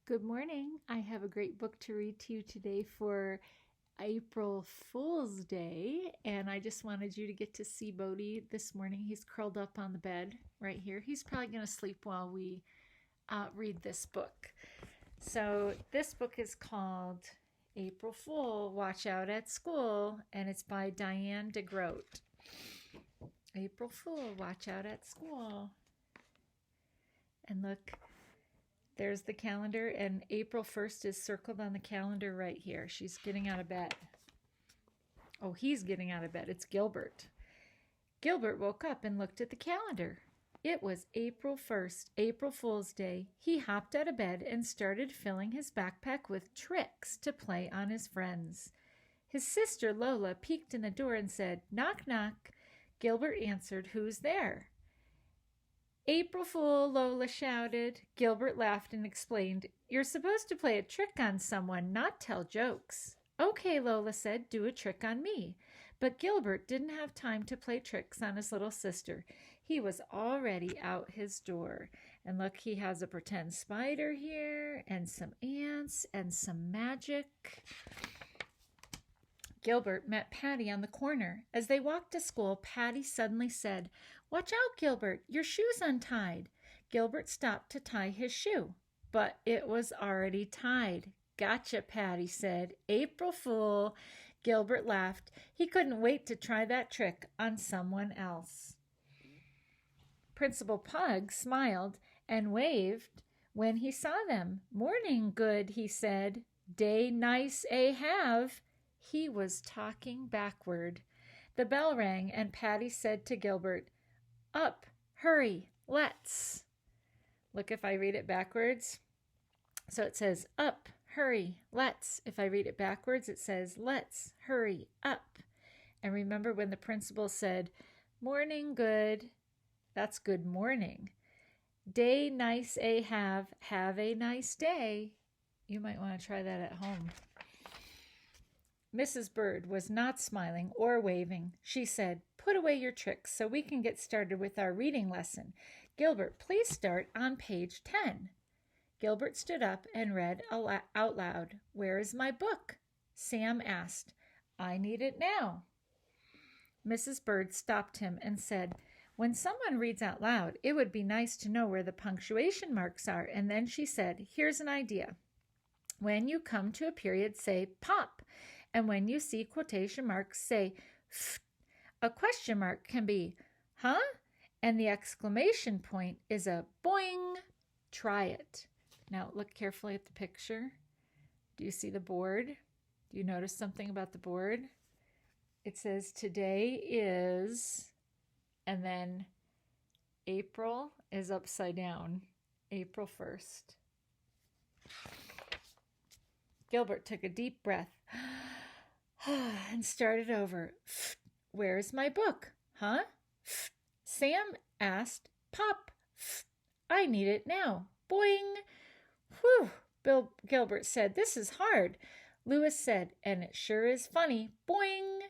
Good morning. I have a great book to read to you today for April Fool's Day, and I just wanted you to get to see Bodhi this morning. He's curled up on the bed right here. He's probably going to sleep while we read this book. So, this book is called April Fool, Watch Out at School, and it's by Diane DeGroat. April Fool, Watch Out at School. And look, there's the calendar, and April 1st is circled on the calendar right here. She's getting out of bed. Oh, he's getting out of bed. It's Gilbert. Gilbert woke up and looked at the calendar. It was April 1st, April Fool's Day. He hopped out of bed and started filling his backpack with tricks to play on his friends. His sister Lola peeked in the door and said, "Knock, knock." Gilbert answered, "Who's there?" "April Fool," Lola shouted. Gilbert laughed and explained, "You're supposed to play a trick on someone, not tell jokes." "Okay," Lola said, "do a trick on me." But Gilbert didn't have time to play tricks on his little sister. He was already out his door. And look, he has a pretend spider here, and some ants, and some magic. Gilbert met Patty on the corner. As they walked to school, Patty suddenly said, "Watch out, Gilbert, your shoe's untied." Gilbert stopped to tie his shoe, but it was already tied. "Gotcha," Patty said. "April Fool." Gilbert laughed. He couldn't wait to try that trick on someone else. Principal Pug smiled and waved when he saw them. "Morning, good," he said. "Day nice, have." He was talking backward. The bell rang, and Patty said to Gilbert, "Up, hurry, let's." Look, if I read it backwards. So it says, "Up, hurry, let's." If I read it backwards, it says, "Let's hurry up." And remember when the principal said, "Morning, good," that's good morning. "Day nice, have a nice day." You might want to try that at home. Mrs. Bird was not smiling or waving. She said, "Put away your tricks so we can get started with our reading lesson. Gilbert, please start on page 10. Gilbert stood up and read out loud. "Where is my book?" Sam asked. "I need it now." Mrs. Bird stopped him and said, "When someone reads out loud, it would be nice to know where the punctuation marks are." And then she said, "Here's an idea. When you come to a period, say pop. And when you see quotation marks, say f. A question mark can be, huh? And the exclamation point is a boing. Try it." Now look carefully at the picture. Do you see the board? Do you notice something about the board? It says today is, and then April is upside down. April 1st. Gilbert took a deep breath and started over. "Where's my book? Huh?" Sam asked. "Pop. I need it now. Boing." "Whew," Gilbert said. "This is hard." Lewis said, "And it sure is funny. Boing."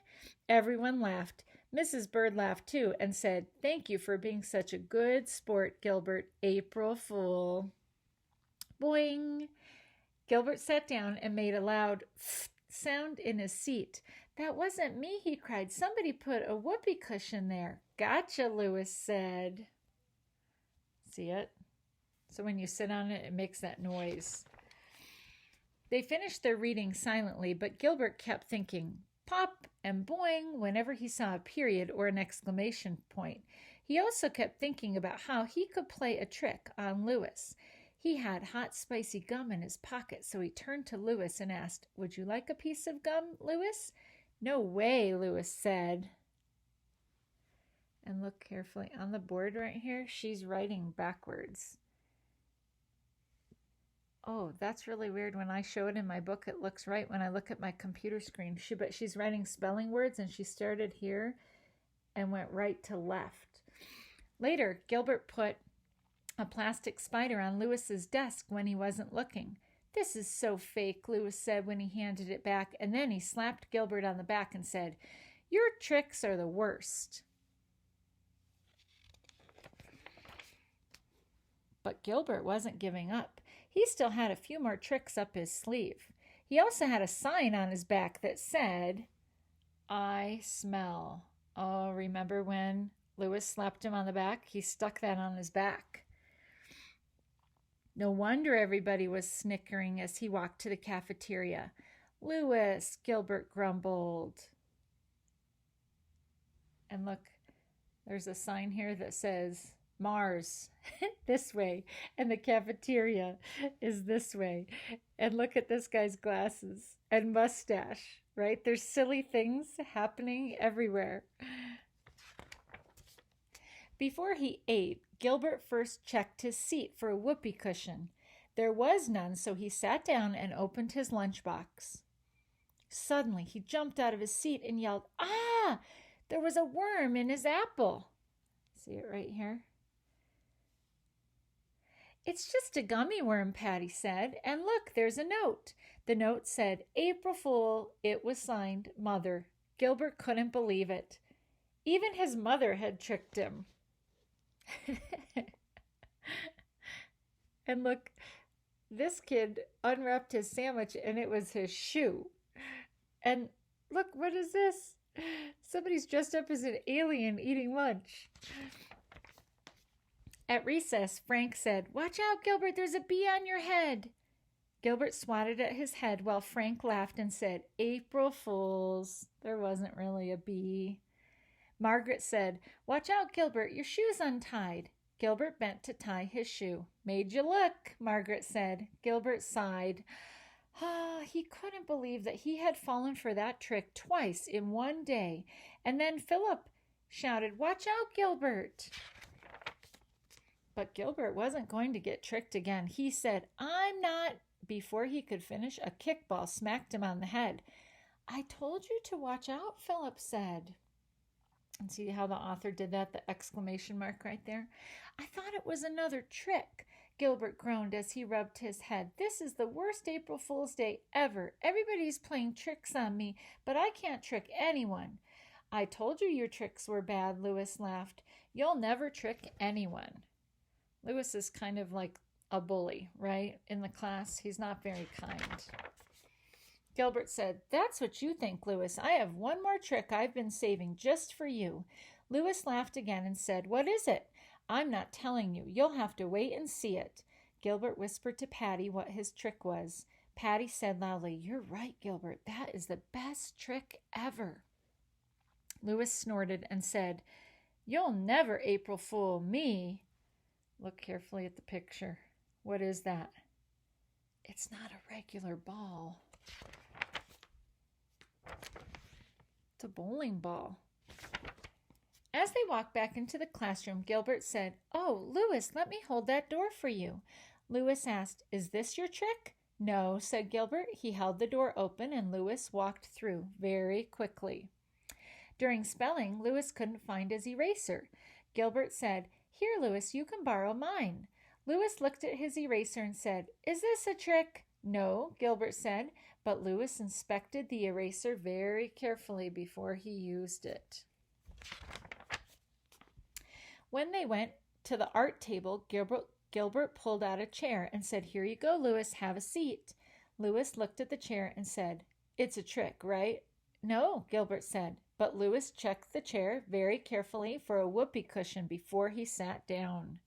Everyone laughed. Mrs. Bird laughed too and said, "Thank you for being such a good sport, Gilbert. April Fool." Boing. Gilbert sat down and made a loud sound in his seat. "That wasn't me," he cried. "Somebody put a whoopee cushion there." "Gotcha," Lewis said. See it? So when you sit on it, it makes that noise. They finished their reading silently, but Gilbert kept thinking pop and boing whenever he saw a period or an exclamation point. He also kept thinking about how he could play a trick on Lewis. He had hot, spicy gum in his pocket, so he turned to Lewis and asked, "Would you like a piece of gum, Lewis?" "No way," Lewis said. And look carefully on the board right here. She's writing backwards. Oh, that's really weird. When I show it in my book, it looks right when I look at my computer screen. But she's writing spelling words, and she started here and went right to left. Later, Gilbert put a plastic spider on Lewis's desk when he wasn't looking. "This is so fake," Lewis said when he handed it back, and then he slapped Gilbert on the back and said, "Your tricks are the worst." But Gilbert wasn't giving up. He still had a few more tricks up his sleeve. He also had a sign on his back that said, "I smell." Oh, remember when Louis slapped him on the back? He stuck that on his back. No wonder everybody was snickering as he walked to the cafeteria. "Louis," Gilbert grumbled. And look, there's a sign here that says Mars this way, and the cafeteria is this way. And look at this guy's glasses and mustache, right? There's silly things happening everywhere. Before he ate, Gilbert first checked his seat for a whoopee cushion. There was none, so he sat down and opened his lunchbox. Suddenly, he jumped out of his seat and yelled, "Ah! There was a worm in his apple." See it right here? "It's just a gummy worm," Patty said. "And look, there's a note." The note said, "April Fool." It was signed Mother. Gilbert couldn't believe it. Even his mother had tricked him. And look, this kid unwrapped his sandwich and it was his shoe. And look, what is this? Somebody's dressed up as an alien eating lunch. At recess, Frank said, "Watch out, Gilbert, there's a bee on your head." Gilbert swatted at his head while Frank laughed and said, "April Fools." There wasn't really a bee. Margaret said, "Watch out, Gilbert, your shoe's untied." Gilbert bent to tie his shoe. "Made you look," Margaret said. Gilbert sighed. He couldn't believe that he had fallen for that trick twice in one day. And then Philip shouted, "Watch out, Gilbert." But Gilbert wasn't going to get tricked again. He said, "I'm not." Before he could finish, a kickball smacked him on the head. "I told you to watch out," Philip said. And see how the author did that, the exclamation mark right there? "I thought it was another trick," Gilbert groaned as he rubbed his head. "This is the worst April Fool's Day ever. Everybody's playing tricks on me, but I can't trick anyone." "I told you your tricks were bad," Louis laughed. "You'll never trick anyone." Louis is kind of like a bully, right? In the class, he's not very kind. Gilbert said, "That's what you think, Louis. I have one more trick I've been saving just for you." Louis laughed again and said, "What is it?" "I'm not telling you. You'll have to wait and see it." Gilbert whispered to Patty what his trick was. Patty said loudly, "You're right, Gilbert. That is the best trick ever." Louis snorted and said, "You'll never April Fool me." Look carefully at the picture. What is that? It's not a regular ball. It's a bowling ball. As they walked back into the classroom, Gilbert said, "Oh, Louis, let me hold that door for you." Louis asked, "Is this your trick?" "No," said Gilbert. He held the door open and Louis walked through very quickly. During spelling, Louis couldn't find his eraser. Gilbert said, "Here, Louis, you can borrow mine." Louis looked at his eraser and said, "Is this a trick?" "No," Gilbert said, but Louis inspected the eraser very carefully before he used it. When they went to the art table, Gilbert pulled out a chair and said, "Here you go, Louis, have a seat." Louis looked at the chair and said, "It's a trick, right?" "No," Gilbert said, but Louis checked the chair very carefully for a whoopee cushion before he sat down.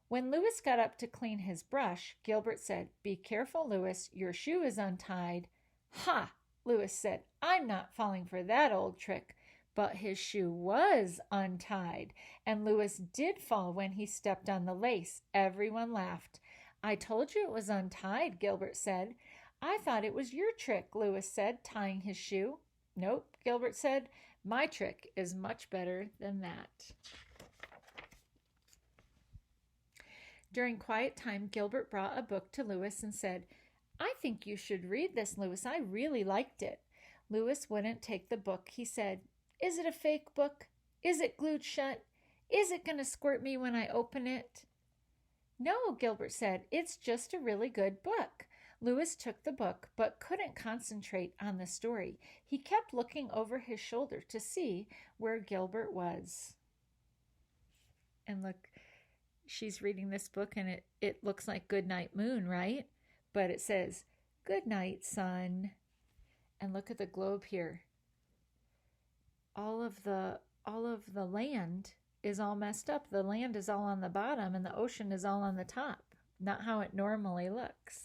When Louis got up to clean his brush, Gilbert said, "Be careful, Louis, your shoe is untied." "Ha!" Louis said, "I'm not falling for that old trick." But his shoe was untied, and Louis did fall when he stepped on the lace. Everyone laughed. "I told you it was untied," Gilbert said. "I thought it was your trick," Louis said, tying his shoe. "Nope," Gilbert said. "My trick is much better than that." During quiet time, Gilbert brought a book to Louis and said, "I think you should read this, Louis. I really liked it." Louis wouldn't take the book. He said, "Is it a fake book? Is it glued shut? Is it going to squirt me when I open it?" "No," Gilbert said, "it's just a really good book." Louis took the book but couldn't concentrate on the story. He kept looking over his shoulder to see where Gilbert was. And look, she's reading this book and it looks like Good Night Moon, right? But it says, Good night, sun. And look at the globe here. All of the land is all messed up. The land is all on the bottom and the ocean is all on the top. Not how it normally looks.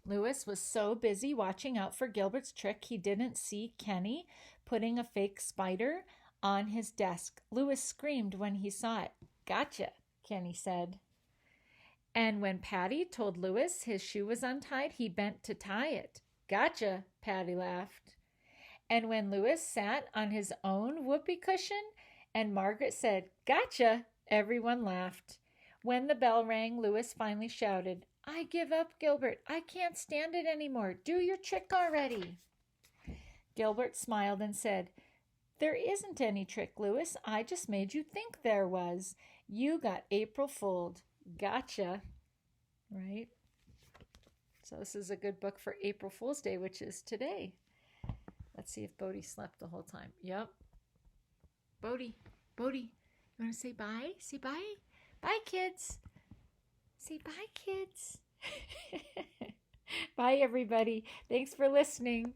Lewis was so busy watching out for Gilbert's trick, he didn't see Kenny putting a fake spider on his desk. Lewis screamed when he saw it. Gotcha, Kenny said. And when Patty told Lewis his shoe was untied, he bent to tie it. Gotcha, Patty laughed. And when Lewis sat on his own whoopee cushion and Margaret said, Gotcha, everyone laughed. When the bell rang, Lewis finally shouted, I give up, Gilbert. I can't stand it anymore. Do your trick already. Gilbert smiled and said, There isn't any trick, Lewis. I just made you think there was. You got April fooled. Gotcha. Right? So this is a good book for April Fool's Day, which is today. Let's see if Bodhi slept the whole time. Yep. Bodhi, you want to say bye? Say bye. Bye, kids. Say bye, kids. Bye, everybody. Thanks for listening.